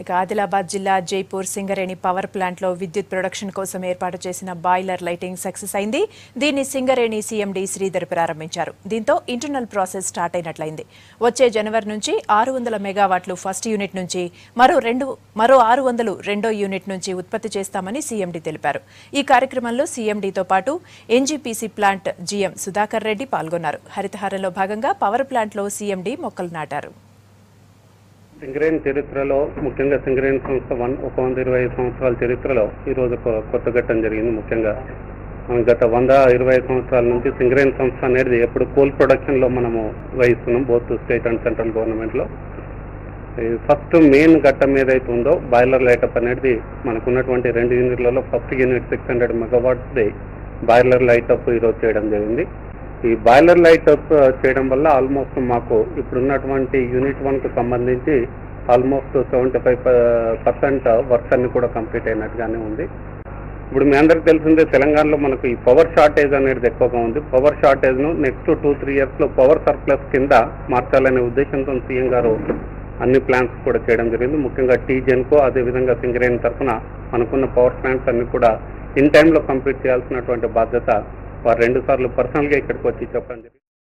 ఇక ఆదిలాబాద్ జిల్లా జైపూర్ సింగరేణి పవర్ ప్లాంట్లో విద్యుత్ ప్రొడక్షన్ కోసం ఏర్పాటు చేసిన బాయిలర్ లైటింగ్ సక్సెస్ అయింది. దీన్ని సింగరేణి సీఎండీ శ్రీధర్ ప్రారంభించారు. దీంతో ఇంటర్నల్ ప్రాసెస్ స్టార్ట్ అయినట్లయింది. వచ్చే జనవరి నుంచి 600 మెగావాట్లు ఫస్ట్ యూనిట్ నుంచి మరో 600 రెండో యూనిట్ నుంచి ఉత్పత్తి చేస్తామని సీఎండీ తెలిపారు. ఈ కార్యక్రమంలో సీఎండీతో పాటు ఎన్జీపీసీ ప్లాంట్ జీఎం సుధాకర్ రెడ్డి పాల్గొన్నారు. హరితహారంలో భాగంగా పవర్ ప్లాంట్లో సీఎండీ మొక్కలు నాటారు. సింగరేణి చరిత్రలో ముఖ్యంగా సింగరేణి సంస్థ 125 సంవత్సరాల చరిత్రలో ఈరోజు కొత్త ఘట్టం జరిగింది. ముఖ్యంగా గత 125 సంవత్సరాల నుంచి సింగరేణి సంస్థ అనేది ఎప్పుడు కోల్ ప్రొడక్షన్లో మనము వహిస్తున్నాం, బోత్ స్టేట్ అండ్ సెంట్రల్ గవర్నమెంట్లో. ఫస్ట్ మెయిన్ ఘట్టం ఏదైతే ఉందో బాయిలర్ లైటప్ అనేది మనకున్నటువంటి 2 యూనిట్లలో ఫస్ట్ యూనిట్ 600 మెగావాట్స్ది బాయిలర్ లైటప్ ఈరోజు చేయడం జరిగింది. ఈ బాయిలర్ లైటప్ చేయడం వల్ల ఆల్మోస్ట్ మాకు ఇప్పుడున్నటువంటి యూనిట్ 1కు సంబంధించి ఆల్మోస్ట్ 75% వర్క్స్ అన్ని కూడా కంప్లీట్ అయినట్టుగానే ఉంది. ఇప్పుడు మీ అందరికి తెలిసిందే తెలంగాణలో మనకు ఈ పవర్ షార్టేజ్ అనేది ఎక్కువగా ఉంది. పవర్ షార్టేజ్ను నెక్స్ట్ 2-3 ఇయర్స్లో పవర్ సర్ప్లస్ కింద మార్చాలనే ఉద్దేశంతో సీఎం గారు అన్ని ప్లాంట్స్ కూడా చేయడం జరిగింది. ముఖ్యంగా టీజెన్కో అదేవిధంగా సింగరేణి తరఫున మనకున్న పవర్ ప్లాంట్స్ అన్ని కూడా ఇన్ టైంలో కంప్లీట్ చేయాల్సినటువంటి బాధ్యత వారు 2 సార్లు పర్సనల్గా ఇక్కడికి వచ్చి చెప్పడం జరిగింది.